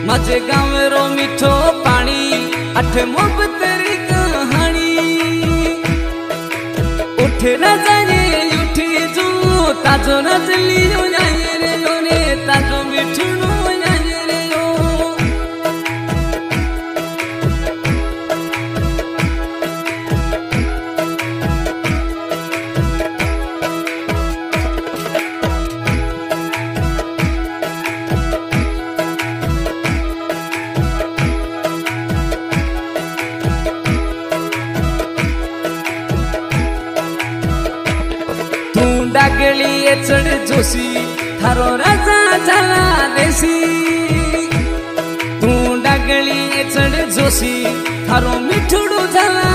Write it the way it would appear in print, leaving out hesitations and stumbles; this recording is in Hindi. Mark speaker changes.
Speaker 1: माझे गाँव रो मीठो पानी अठे मोहब्बतेरी कहानी उठे न जाने उठी जो ताजो न चलियो जाए रे लोने ताजो मिठुनो जाए रे लो डागली चढ जोशी थारो राजा झाला देशी तू डागली चढ जोशी थारो मिठुडू झाला